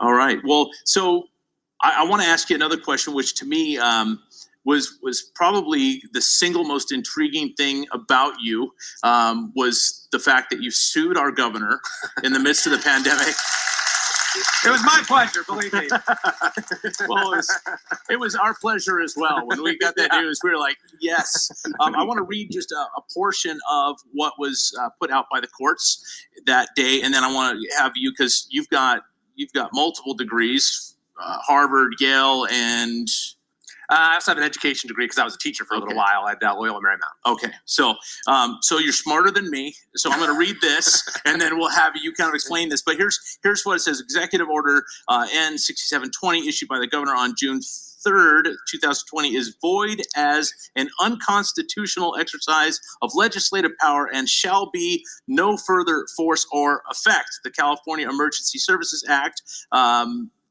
All right. Well, so I want to ask you another question, which to me was probably the single most intriguing thing about you, was the fact that you sued our governor in the midst of the pandemic. It was my pleasure, believe me. Well, it was our pleasure as well. When we got that news, we were like, yes. I want to read just a portion of what was put out by the courts that day, and then I want to have you, because you've got multiple degrees, Harvard, Yale, and I also have an education degree because I was a teacher for a little while at Loyola Marymount. Okay, so you're smarter than me. So I'm going to read this, and then we'll have you kind of explain this. But here's what it says: Executive Order N6720, issued by the governor on June 3rd, 2020, is void as an unconstitutional exercise of legislative power and shall be no further force or effect. The California Emergency Services Act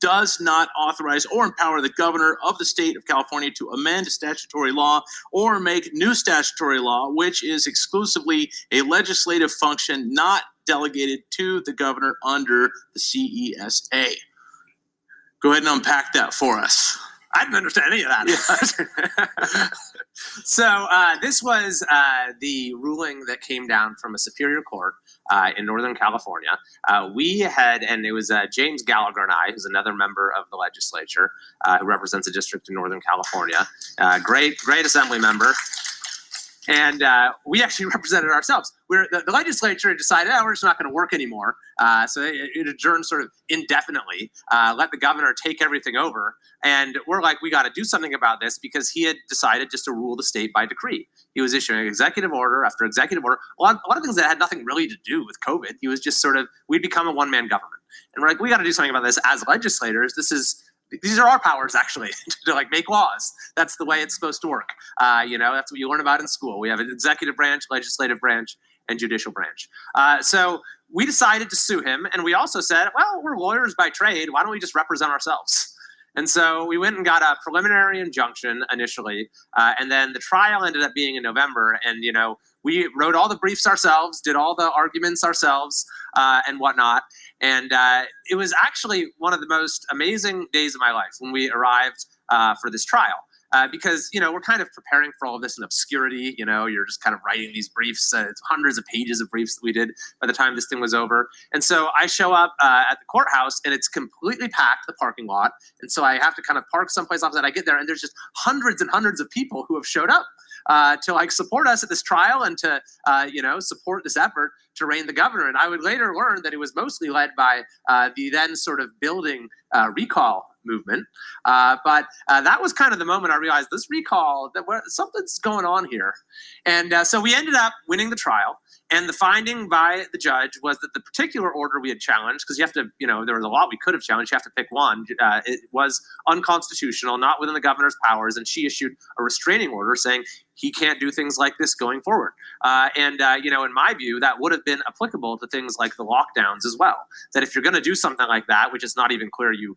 does not authorize or empower the governor of the state of California to amend statutory law or make new statutory law, which is exclusively a legislative function not delegated to the governor under the CESA. Go ahead and unpack that for us. I didn't understand any of that. So this was the ruling that came down from a superior court in Northern California. We had, and it was James Gallagher and I, who's another member of the legislature, who represents a district in Northern California. Great assembly member. And we actually represented ourselves. The legislature decided, we're just not going to work anymore. So it adjourned sort of indefinitely, let the governor take everything over. And we're like, we got to do something about this, because he had decided just to rule the state by decree. He was issuing executive order after executive order, a lot of things that had nothing really to do with COVID. He was just we'd become a one-man government. And we're like, we got to do something about this as legislators. These are our powers, actually, to make laws. That's the way it's supposed to work. That's what you learn about in school. We have an executive branch, legislative branch, and judicial branch. So we decided to sue him, and we also said, well, we're lawyers by trade. Why don't we just represent ourselves? And so we went and got a preliminary injunction initially, and then the trial ended up being in November. And, we wrote all the briefs ourselves, did all the arguments ourselves, and whatnot. And it was actually one of the most amazing days of my life when we arrived for this trial. Because, we're kind of preparing for all of this in obscurity. You're just kind of writing these briefs. It's hundreds of pages of briefs that we did by the time this thing was over. And so I show up at the courthouse, and it's completely packed, the parking lot. And so I have to kind of park someplace opposite. I get there, and there's just hundreds and hundreds of people who have showed up to support us at this trial and to, support this effort to reign the governor. And I would later learn that it was mostly led by the then sort of building recall movement. But that was kind of the moment I realized this recall, that something's going on here. And so we ended up winning the trial. And the finding by the judge was that the particular order we had challenged, because you have to, there was a lot we could have challenged, you have to pick one, it was unconstitutional, not within the governor's powers, and she issued a restraining order saying he can't do things like this going forward. And in my view, that would have been applicable to things like the lockdowns as well. That if you're going to do something like that, which is not even clear you,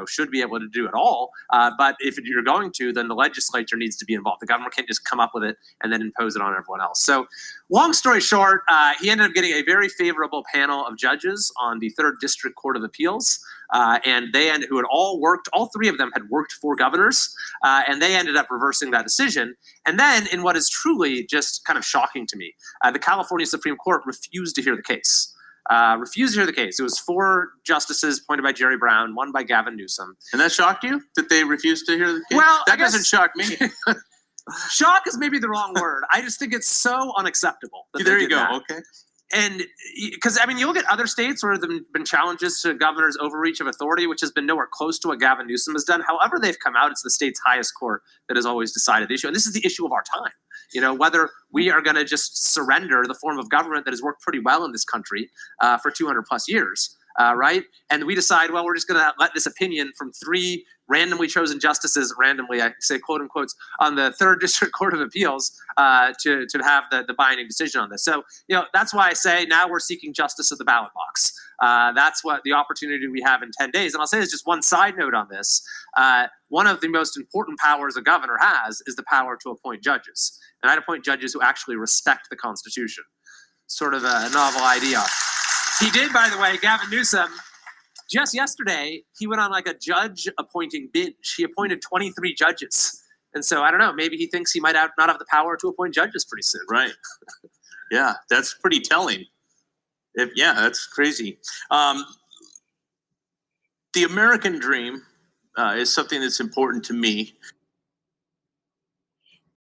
should be able to do at all, but if you're going to, then the legislature needs to be involved. The government can't just come up with it and then impose it on everyone else. So long story short, he ended up getting a very favorable panel of judges on the 3rd District Court of Appeals. And who had all three of them had worked for governors, and they ended up reversing that decision. And then, in what is truly just kind of shocking to me, the California Supreme Court refused to hear the case. It was 4 justices appointed by Jerry Brown, 1 by Gavin Newsom. And that shocked you, that they refused to hear the case? Well, that doesn't shock me. Shock is maybe the wrong word. I just think it's so unacceptable. There you go. Okay. And because, you look at other states where there have been challenges to governors' overreach of authority, which has been nowhere close to what Gavin Newsom has done. However they've come out, it's the state's highest court that has always decided the issue. And this is the issue of our time. Whether we are going to just surrender the form of government that has worked pretty well in this country for 200 plus years. Right? And we decide, well, we're just going to let this opinion from 3 randomly chosen justices, randomly, I say quote unquote, on the 3rd District Court of Appeals to have the binding decision on this. So, that's why I say now we're seeking justice at the ballot box. That's what the opportunity we have in 10 days. And I'll say as just one side note on this. One of the most important powers a governor has is the power to appoint judges. And I'd appoint judges who actually respect the Constitution. Sort of a novel idea. He did, by the way, Gavin Newsom just yesterday, he went on like a judge appointing binge. He appointed 23 judges. And so I don't know, maybe he thinks he might not have the power to appoint judges pretty soon. Right. Yeah, that's pretty telling. That's crazy. The American dream is something that's important to me.